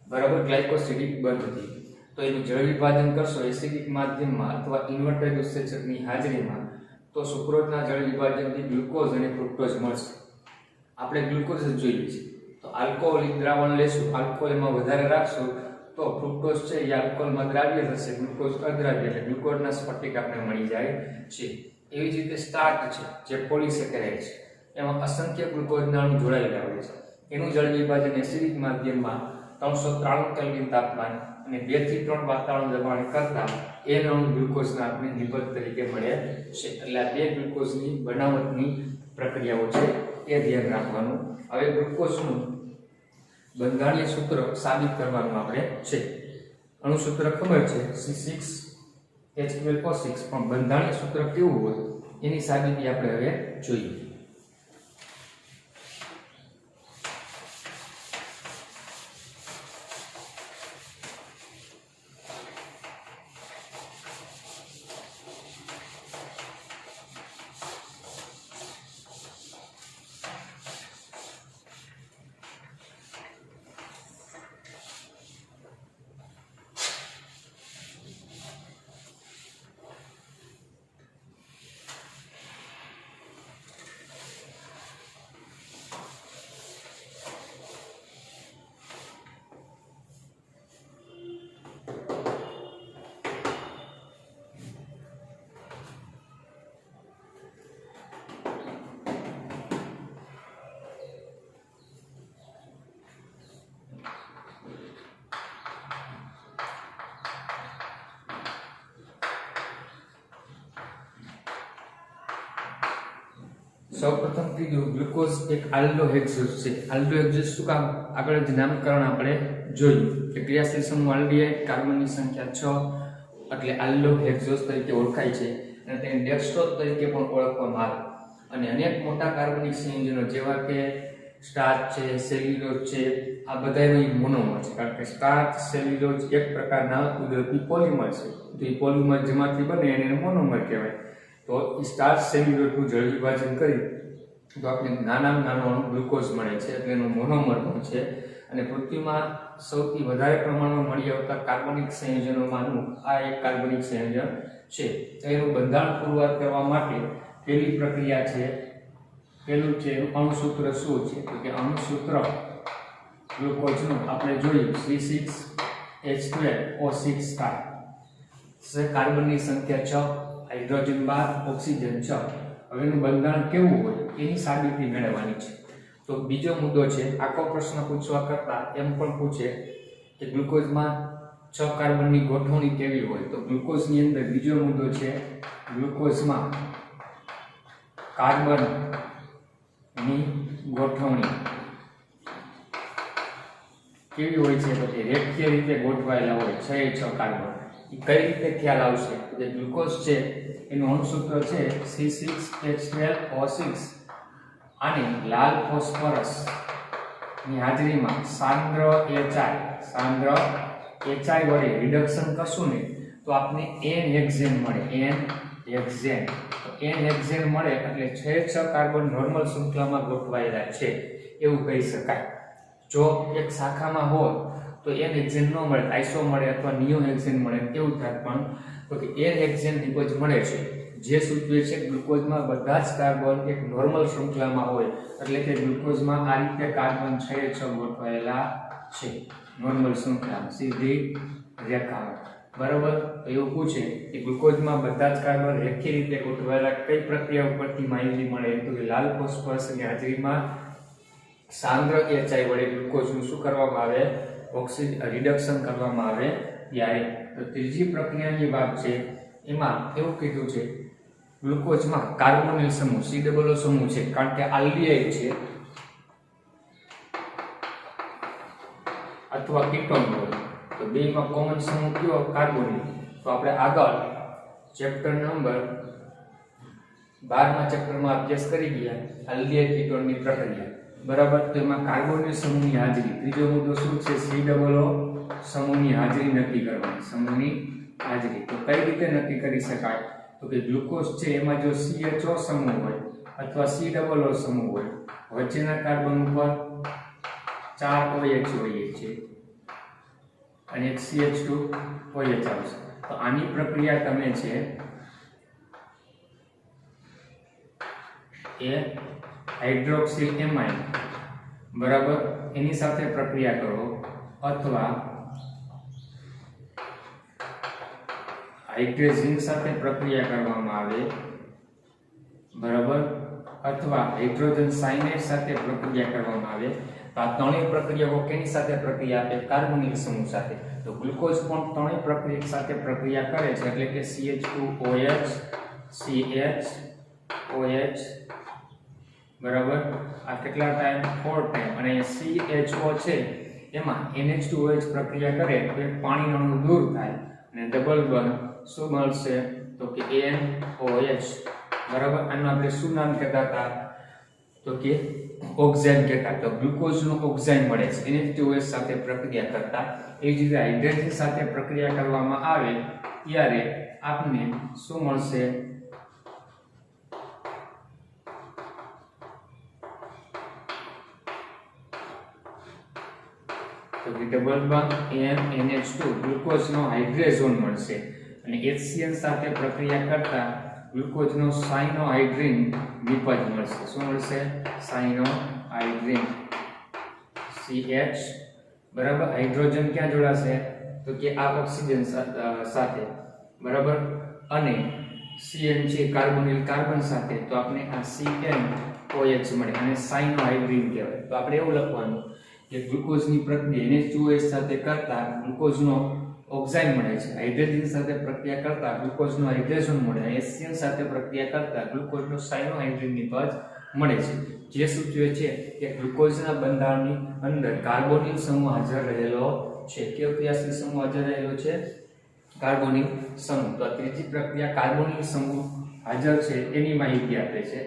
બરાબર, ગ્લાયકોસિડિક બંધથી. તો એનું જળ વિભાજન કરશો એસિડિક માધ્યમમાં અથવા ઇન્વર્ટેડ ઉત્સેચકની હાજરીમાં, તો સુક્રોઝના જળ વિભાજનથી ગ્લુકોઝ અને ફ્રુક્ટોઝ મળશે. આપણે ગ્લુકોઝ જ જોઈએ છે, તો આલ્કોહોલિક દ્રાવણ લેશું, આલ્કોહોલ એમાં વધારે રાખશું તો ફ્રુક્ટોઝ છે એ આલ્કોહોલમાં દ્રાવ્ય થશે, ગ્લુકોઝ અદ્રાવ્ય, એટલે ગ્લુકોઝના સ્ફટિક આપણે મળી જાય છે. એવી જ રીતે સ્ટાર્ચ છે જે પોલિસેકેરાઇડ છે, એમાં અસંખ્ય ગ્લુકોઝના અણુ જોડાયેલા હોય છે. એનું જળ વિભાજન એસિડિક માધ્યમમાં 393 કેલ્વિન તાપમાન અને 2 થી 3 વાતાવરણ દબાણ કરતા એ અણુ ગ્લુકોઝના આપણે નિપજ તરીકે મળે છે. એટલે આ બે ગ્લુકોઝની બનાવટની પ્રક્રિયાઓ છે એ ધ્યાન રાખવાનું. હવે ગ્લુકોઝનું બંધારણીય સૂત્ર સાબિત કરવાનું આપણે છે. અણુસૂત્ર ખબર છે C6H12O6, પણ બંધારણીય સૂત્ર કેવું હોય એની સાબિતી આપણે હવે જોઈએ. સૌપ્રથમ કીધું ગ્લુકોઝ એક આલ્ડોહેક્સોસ છે. આલ્ડોહેક્સોસ શું કામ, આગળ જ નામકરણ આપણે જોયું કે ક્રિયાશીલ સમૂહ આલ્ડીહાઇડ, કાર્બનની સંખ્યા 6 એટલે આલ્ડોહેક્સોસ તરીકે ઓળખાય છે અને તેને ડેક્સ્ટ્રોઝ તરીકે પણ ઓળખવામાં આવે. અને અનેક મોટા કાર્બનિક સંયોજનો જેવા કે સ્ટાર્ચ છે, સેલ્યુલોઝ છે, આ બધાનો મોનોમર છે. કારણ કે સ્ટાર્ચ, સેલ્યુલોઝ એક પ્રકારના કુદરતી પોલિમર છે, તો એ પોલિમર જેમાંથી બને એને મોનોમર કહેવાય. તો સ્ટાર્ચ સેલ્યુલોઝનું જળ વિભાજન કરી તો આપણે નાનામાં નાનો અણુ ગ્લુકોઝ મળે છે, એટલે એનો મોનોમર પણ છે. અને પૃથ્વીમાં સૌથી વધારે પ્રમાણમાં મળી આવતા કાર્બનિક સંયોજનોમાંનું આ એક કાર્બનિક સંયોજન છે. તો એનું બંધારણ પુરવાર કરવા માટે પહેલી પ્રક્રિયા છે, પહેલું છે અણુસૂત્ર શું છે, તો કે અણુસૂત્ર ગ્લુકોઝનું આપણે જોયું C6H12O6 કાર્બનની સંખ્યા 6, હાઇડ્રોજન 12, ઓક્સિજન 6. હવે એનું બંધારણ કેવું હોય એની સાબિતી મેળવવાની છે. તો બીજો મુદ્દો છે, આખો પ્રશ્ન પૂછવા કરતા એમ પણ પૂછે કે ગ્લુકોઝમાં 6 કાર્બનની ગોઠવણી કેવી હોય. તો ગ્લુકોઝની અંદર બીજો મુદ્દો છે, ગ્લુકોઝમાં કાર્બનની ગોઠવણી કેવી હોય છે, તો કે રેખીય રીતે ગોઠવાયેલા હોય 6 કાર્બન. એ કઈ રીતે ખ્યાલ આવશે, કે ગ્લુકોઝ છે એનું અણુસૂત્ર છે C6H12O6. આને લાલ ફોસ્ફરસ ની હાજરીમાં સાંદ્ર HI વડે રિડક્શન કરશું ને તો આપને N-હેક્ઝેન મળે. N-હેક્ઝેન, તો N-હેક્ઝેન મળે એટલે 6 કાર્બન નોર્મલ શૃંખલામાં ગોઠવાયેલા છે એવું કહી શકાય. જો એક શાખામાં હોય તો N-હેક્ઝેન ન મળે, આઇસો મળે અથવા નિયોહેક્ઝેન મળે, કેવું થાય પણ તો કે N-હેક્ઝેન નિપજ મળે છે, જે સૂચવે છે ગ્લુકોઝમાં બધા જ કાર્બન એક નોર્મલ શૃંખલામાં હોય. એટલે કે ગ્લુકોઝમાં આ રીતે કાર્બન 6 ગોઠવાયેલા છે નોર્મલ શૃંખલામાં, સીધી રેખામાં, બરાબર. તો એવું પૂછે કે ગ્લુકોઝમાં બધા જ કાર્બન રેખીય રીતે ગોઠવાયેલા કઈ પ્રક્રિયા ઉપરથી માહિતી મળે, તો કે લાલ ફોસ્ફરસની હાજરીમાં સાંદ્ર HI વડે ગ્લુકોઝનું શું કરવામાં આવે, ઓક્સિજન રિડક્શન કરવામાં આવે ત્યારે. તો ત્રીજી પ્રક્રિયાની વાત છે, એમાં એવું કીધું છે ગ્લુકોઝમાં કાર્બોનિલ સમૂહ COO સમૂહ છે, કારણ કે આલ્ડીહાઇડ છે અથવા કીટોન હોય તો બેમાં કોમન સમૂહ કયો કાર્બોનિલ. તો આપણે આગળ ચેપ્ટર નંબર 12માં ચેપ્ટરમાં અભ્યાસ કરી ગયા આલ્ડીહાઇડ કીટોનની પ્રક્રિયા, બરાબર. તો એમાં કાર્બોનિલ સમૂહની હાજરી, ત્રીજો મુદ્દો શું છે COO સમૂહની હાજરી નક્કી કરવાની, સમૂહની હાજરી. તો કઈ રીતે નક્કી કરી શકાય? તો કે ગ્લુકોઝ છે એમાં જો CHO સમૂહ હોય અથવા COO સમૂહ હોય, વચ્ચેના કાર્બન ઉપર 4 OH હોય છે અને એક CH2OH આવશે. તો આની પ્રક્રિયા તમે છે એ હાઇડ્રોક્સિલ એમાઇન, બરાબર, એની સાથે પ્રક્રિયા કરો અથવા હાઇડ્રોજન સાથે પ્રક્રિયા કરવામાં આવે, બરાબર, અથવા હાઇડ્રોજન સાયનાઇડ સાથે પ્રક્રિયા કરવામાં આવે. તો આ ત્રણેય પ્રક્રિયાઓ કેની સાથે પ્રક્રિયા આપે? કાર્બોનિલ સમૂહ સાથે. તો ગ્લુકોઝ પણ ત્રણેય પ્રક્રિયા સાથે પ્રક્રિયા કરે છે, એટલે કે CH2OH, CHOH, બરાબર. આ કેટલા ટાઈમ? 4 ટાઈમ. અને CHO છે એમાં NH2OH પ્રક્રિયા કરે તો એક પાણીનો અણુ દૂર થાય અને ડબલ બોન્ડ શું મળશે? તો કે NOH, બરાબર. આનું આપણે શું નામ કહેતા હતા? તો કે ઓક્સાઇડ કહેતા. તો ગ્લુકોઝનો ઓક્સાઇડ મળે છે NH2OH સાથે પ્રક્રિયા કરતા. એ જ રીતે હાઇડ્રોજન સાથે પ્રક્રિયા કરવામાં આવે ત્યારે આપને શું મળશે? તો કે ડબલ બોન્ડ NH2 ગ્લુકોઝનો હાઇડ્રોજન મળશે. અને HCl સાથે પ્રક્રિયા કરતા ગ્લુકોઝનો સાયનોહાઇડ્રીન નિપજ મળશે. શું મળશે? સાયનોહાઇડ્રીન CH, બરાબર. હાઇડ્રોજન ક્યાં જોડાશે? તો કે આ ઓક્સિજન સાથે, બરાબર. અને CN છે કાર્બોનિલ કાર્બન સાથે, તો આપણે આ CNOH મળે અને સાયનોહાઇડ્રીન કહેવાય. તો આપણે એવું લખવાનું કે ગ્લુકોઝની પ્રક્રિયા NH2OH સાથે કરતા ગ્લુકોઝનો ઓક્સાઇડ મળે છે, હાઇડ્રોજન સાથે પ્રક્રિયા કરતા ગ્લુકોઝનો હાઇડ્રોજન મળે, HCl સાથે પ્રક્રિયા કરતા ગ્લુકોઝનો સાયનોહાઇડ્રીન નિપજ મળે છે. જે સૂચવે છે કે ગ્લુકોઝના બંધારણની અંદર કાર્બોનિલ સમૂહ હાજર રહેલો છે. કયો ક્રિયાશીલ સમૂહ હાજર રહેલો છે? કાર્બોનિલ સમૂહ. તો ત્રીજી પ્રક્રિયા કાર્બોનિલ સમૂહ હાજર છે એની માહિતી આપે છે.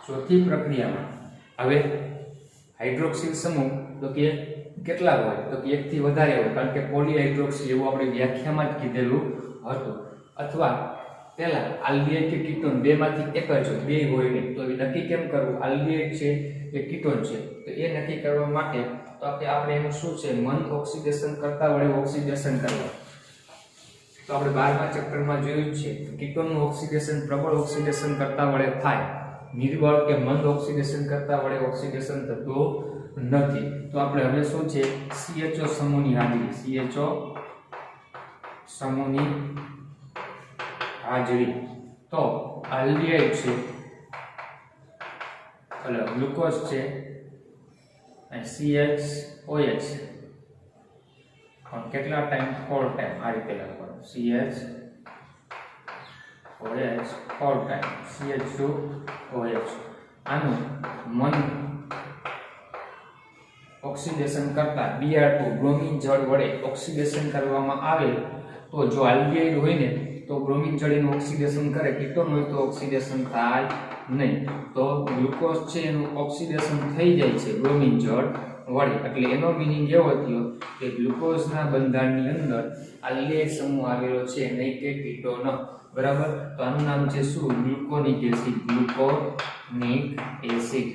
ચોથી પ્રક્રિયામાં હવે હાઇડ્રોક્સિલ સમૂહ તો કે કેટલા હોય? તો કે 1 થી વધારે હોય, કારણ કે પોલીહાઇડ્રોક્સિલ એવું આપણે વ્યાખ્યામાં જ કીધેલું હતું. અથવા પહેલા આલ્ડીહાઇડ કે કીટોન બેમાંથી એક જ હોય, બે હોય નહીં. તો એ નક્કી કેમ કરવું? આલ્ડીહાઇડ છે કે કીટોન છે, તો એ નક્કી કરવા માટે તો આપણે એનું શું છે? મંદ ઓક્સિડેશન કરતા વડે ઓક્સિડેશન કરવા. તો આપણે 12મા ચેપ્ટરમાં જોયું છે કીટોનનું ઓક્સિડેશન પ્રબળ ઓક્સિડેશન કરતા વડે થાય, નિર્બળ કે મંદ ઓક્સિડેશન કરતા વડે ઓક્સિડેશન થતું નથી. તો આપણે હવે શું છે? CHO સમૂહની હાજરી, CHO સમૂહની હાજરી. તો આલ્ડીહાઇડ છે એટલે ગ્લુકોઝ છે અને CHOH કેટલા ટાઈમ? 4 ટાઈમ. આ રીતે લખવાનું CHOH 4 ટાઈમ, CH2OH. આનું મંદ ઓક્સિડેશન કરતા Br2 બ્રોમિન જળ વડે ઓક્સિડેશન કરવામાં આવે તો જો આલ્ડીહાઇડ હોય ને તો બ્રોમિન જળ એનું ઓક્સિડેશન કરે, કીટોન હોય તો ઓક્સિડેશન થાય નહીં. તો ગ્લુકોઝ છે એનું ઓક્સિડેશન થઈ જાય છે બ્રોમિન જળ વડે. એટલે એનો મીનિંગ એવો થયો કે ગ્લુકોઝના બંધારણની અંદર આલ્ડીહાઇડ સમૂહ આવેલો છે, નહીં કે કીટોન, બરાબર. તો આનું નામ છે શું? ગ્લુકોનિક એસિડ. ગ્લુકોનિક એસિડ.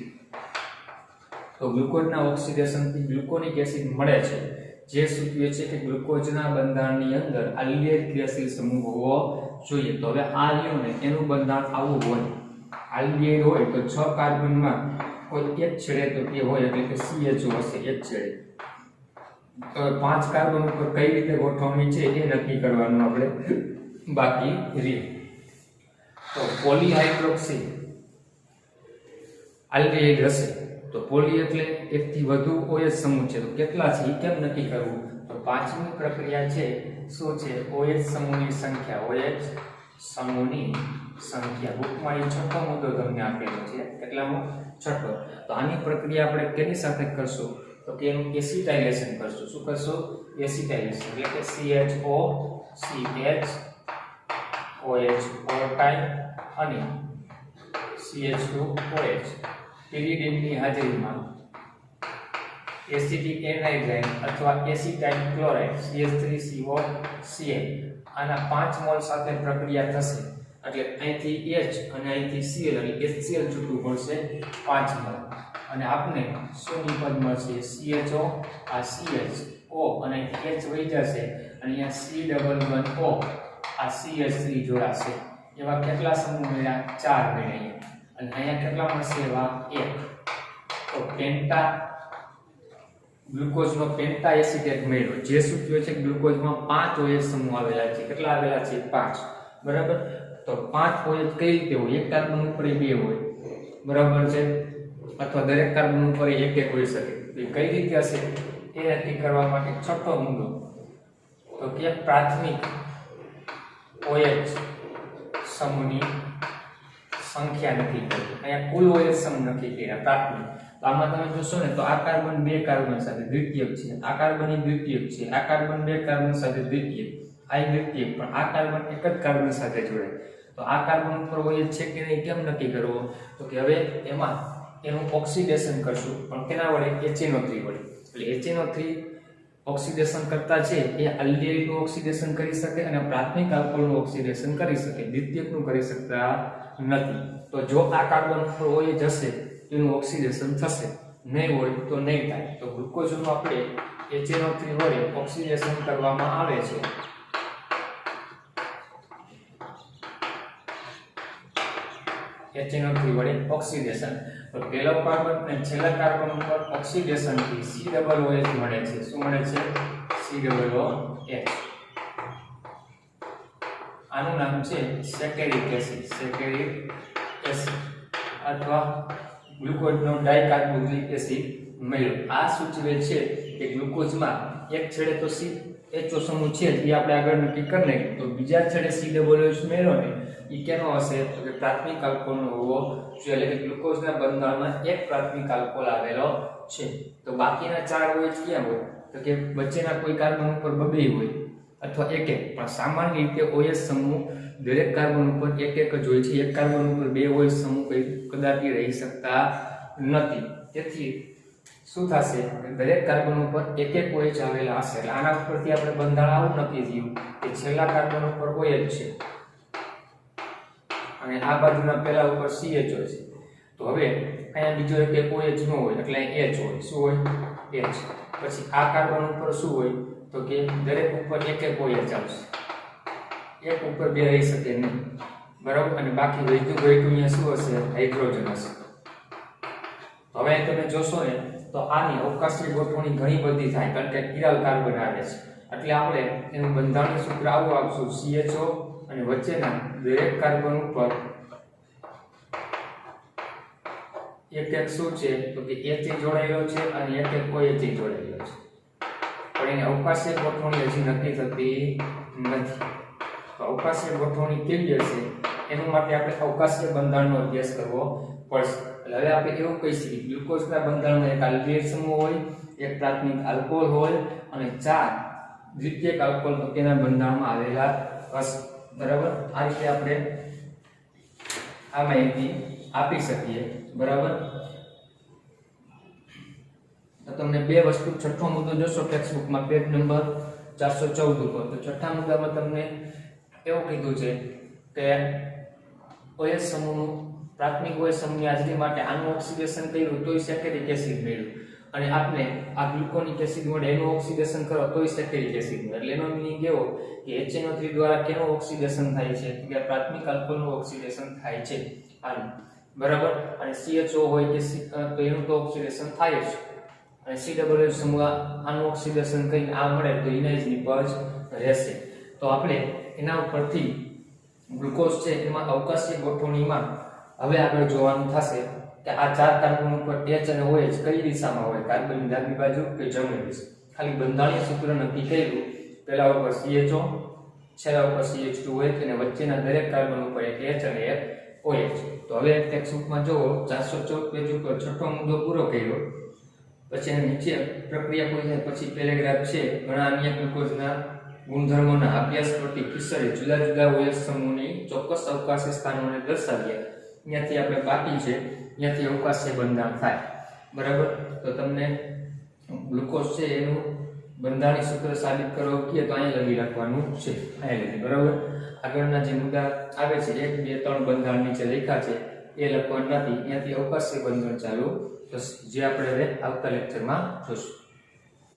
તો ગ્લુકોઝના ઓક્સિડેશનથી ગ્લુકોનિક એસિડ મળે છે, જે સૂચવે છે કે ગ્લુકોઝના બંધારણની અંદર આલ્ડીહાઇડ ક્રિયાશીલ સમૂહ હોવો જોઈએ. તો હવે આ રહ્યો ને એનું બંધારણ આવું હોય. આલ્ડીહાઇડ હોય તો 6 કાર્બનમાં કોઈ એક છેડે તો એ હોય, એટલે કે CHO હશે એક છેડે. તો 5 કાર્બન ઉપર કઈ રીતે ગોઠવણી છે એ નક્કી કરવાનું આપણે બાકી રહ્યું. તો પોલીહાઇડ્રોક્સી આલ્ડીહાઇડ હશે તો પોલી એટલે 1 થી વધુ OH સમૂહ છે. તો કેટલા છે એ કેમ નક્કી કરવું? તો પાંચમી પ્રક્રિયા છે શું છે? OH સમૂહની સંખ્યા. OH સમૂહની સંખ્યા. બુકમાં એ છઠ્ઠો મુદ્દો તમને આપેલો છે. કેટલામો? છઠ્ઠો. તો આની પ્રક્રિયા આપણે કેની સાથે કરશું? તો કે એનું એસિટાઇલેશન કરશું. શું કરશું? એસિટાઇલેશન એટલે કે CHO CH OH ટાઈમ અને CH2OH પિરિડિનની હાજરીમાં એસિટિક એનાઇડ્રાઇન અથવા એસિટાઇલ ક્લોરાઇડ CH3COCl આના 5 મોલ સાથે પ્રક્રિયા થશે એટલે અહીંથી H અને અહીંથી Cl અને HCl છૂટું પડશે 5 મોલ અને આપને શૂન્ય પદ મળશે CHO આ CHO અને અહીંથી H વહી જશે અને અહીંયા C11O આ CH3 જોડાશે. એવા કેટલા સમૂહ મળ્યા? 4 મળ્યા અને અહીંયા કેટલા મળશે? એવા 1. તો પેન્ટા ગ્લુકોઝનો પેન્ટા એસિટેટ મળ્યો. જે સૂચવે છે કે ગ્લુકોઝમાં 5 OH સમૂહ આવેલા છે. કેટલા આવેલા છે? 5. બરાબર. તો 5 OH કઈ રીતે હોય? એક કાર્બન ઉપર 2 હોય. બરાબર છે. અથવા દરેક કાર્બન ઉપર એક હોઈ શકે. તો કઈ રીતે હશે એ નક્કી કરવા માટે છઠ્ઠો મુદ્દો તો કે પ્રાથમિક OH સમૂહની સંખ્યા નક્કી કરી. અહીંયા કુલ OH સમૂહ નક્કી કર્યા પ્રાથમિક. તો આમાં તમે જોશો ને તો આ કાર્બન 2 કાર્બન સાથે દ્વિતીયક છે, આ કાર્બન દ્વિતીયક છે, આ કાર્બન 2 કાર્બન સાથે દ્વિતીયક, આ દ્વિતીયક, પણ આ કાર્બન એક જ કાર્બન સાથે જોડાય. તો આ કાર્બન ઉપર OH છે કે નહીં કેમ નક્કી કરવો? તો કે હવે એમાં એનું ઓક્સિડેશન કરશું પણ કેના વડે? HNO3 વડે. એટલે HNO3 ઓક્સિડેશન કરતા છે એ આલ્ડિહાઇડનું ઓક્સિડેશન કરી શકે અને પ્રાથમિક આલ્કોહોલનું ઓક્સિડેશન કરી શકે, દ્વિતીયકનું કરી શકતા નથી. તો જો આ કાર્બન ઉપર OH હશે એનું ઓક્સિડેશન થશે, નહીં હોય તો નહીં થાય. તો ગ્લુકોઝનું આપણે HNO3 વડે ઓક્સિડેશન કરવામાં આવે છે. HNO3 વડે ઓક્સિડેશન. તો પહેલો કાર્બન અને છેલ્લા કાર્બન ઉપર ઓક્સિડેશન થી COOH મળે છે. શું મળે છે? COOH. આનું નામ છે સેકેરિક એસિડ. સેકેરિક એસિડ અથવા ગ્લુકોઝનો ડાઇકાર્બોક્સિલિક એસિડ મળ્યો. આ સૂચવે છે કે ગ્લુકોઝમાં એક છેડે તો HO સમૂહ છે એ આપણે આગળ નક્કી કરી નાખ્યું. તો બીજા છેડે COOH મળ્યો ને એ કેનો હશે? તો કે પ્રાથમિક આલ્કોહોલનો હોવો જોઈએ. એટલે કે ગ્લુકોઝના બંધારણમાં એક પ્રાથમિક આલ્કોહોલ આવેલો છે. તો બાકીના 4 OH ક્યાં હોય? તો કે વચ્ચેના કોઈ કાર્બન ઉપર 2 હોય અથવા 1 પણ સામાન્ય રીતે OH સમૂહ દરેક કાર્બન ઉપર 1 જ હોય છે. એક કાર્બન ઉપર 2 OH સમૂહ કદાપી રહી શકતા નથી. તેથી શું થશે? દરેક કાર્બન ઉપર 1 OH આવેલા હશે. એટલે આના ઉપરથી આપણે બંધારણ આવું નક્કી થયું કે છેલ્લા કાર્બન ઉપર OH છે અને આ બાજુના પહેલા ઉપર CH હોય છે. તો હવે અહીંયા બીજો એક OH ન હોય એટલે અહીં H હોય. શું હોય? H. પછી આ કાર્બન ઉપર શું હોય? તો કે દરેક ઉપર 1 OH આવશે. એક ઉપર 2 રહી શકે નહીં. બરાબર. અને બાકી વધ્યું અહીંયા શું હશે? હાઇડ્રોજન હશે. હવે તમે જોશો ને તો આની અવકાશી ગોઠવણી ઘણી બધી થાય કારણ કે કિરાલ કાર્બન આવે છે. એટલે આપણે એનું બંધારણીય સૂત્ર આવું આપશું CHO અને વચ્ચેના દરેક કાર્બન ઉપર એક શું છે? તો કે H જોડાયેલો છે અને એક OH જોડાયેલો છે. પણ એની અવકાશી ગોઠવણી હજી નક્કી થતી નથી. તો અવકાશી ગોઠવણી કેવી હશે એનું માટે આપણે અવકાશી બંધારણનો અભ્યાસ કરવો પડશે. એટલે હવે આપણે એવું કહી શકીએ ગ્લુકોઝના બંધારણમાં એક આલ્ડિહાઇડ સમૂહ હોય, એક પ્રાથમિક આલ્કોહોલ હોય અને 4 દ્વિતીયક આલ્કોહોલ તો તેના બંધારણમાં આવેલા હશે. બરાબર. આ રીતે આપણે આ માહિતી આપી શકીએ. બરાબર. તો તમને 2 વસ્તુ છઠ્ઠો મુદ્દો જોશો ટેક્સ્ટબુકમાં પેજ નંબર 414 ઉપર. તો છઠ્ઠા મુદ્દામાં તમને એવું કીધું છે કે OH સમૂહનું પ્રાથમિક OH સમૂહની હાજરી માટે આનું ઓક્સિડેશન કર્યું તોય સેકેરિક એસિડ મળ્યું અને આપણે આ ગ્લુકોનિક એસિડ વડે એનું ઓક્સિડેશન કરો તોય સેકેરિક એસિડ મળે. એટલે એનો મીનિંગ એવો કે HNO3 દ્વારા કેનું ઓક્સિડેશન થાય છે? કે પ્રાથમિક આલ્કોહોલનું ઓક્સિડેશન થાય છે આનું. બરાબર. અને CHO હોય કે તો એનું તો ઓક્સિડેશન થાય જ અને COOH સમૂહ આનું ઓક્સિડેશન કરીને આ મળે તો ઇનાઇઝની પજ રહેશે. તો આપણે એના ઉપરથી ગ્લુકોઝ છે એમાં અવકાશી ગોઠવણીમાં હવે આગળ જોવાનું થશે કે આ 4 કાર્બન ઉપર H અને OH કઈ દિશામાં હોય? કાર્બનની ડાબી બાજુ કે જમણી દિશા? ખાલી બંધારણીય સૂત્ર નક્કી કર્યું. પહેલા ઉપર CHO, છેલ્લા ઉપર CH2OH અને વચ્ચેના દરેક કાર્બન ઉપર એક H અને એક OH. તો હવે ટેક્સ્ટબુકમાં જો 414 પેજ ઉપર છઠ્ઠો મુદ્દો પૂરો કર્યો. પછી એની નીચે પ્રક્રિયા પૂરી થાય પછી પેરેગ્રાફ છે ઘણા અન્ય ગ્લુકોઝના ગુણધર્મોના અભ્યાસ કરતી ફિશરે જુદા જુદા ઓએચ સમૂહની ચોક્કસ અવકાશી સ્થાનોને દર્શાવ્યા. અહીંયાથી આપણે બાકી છે અહીંયાથી અવકાશીય બંધારણ થાય. બરાબર, તો તમને ગ્લુકોઝ છે એનું બંધારણીય સૂત્ર સાબિત કરવા કહીએ તો અહીંયા લખી રાખવાનું છે. અહીંયા લખી. બરાબર, આગળના જે મુદ્દા આવે છે 1 2 3 બંધારણ નીચે લખ્યા છે એ લખવાનું નથી. અહીંયાથી અવકાશીય બંધારણ ચાલુ થશે, જે આપણે હવે આવતા લેક્ચરમાં જોશું.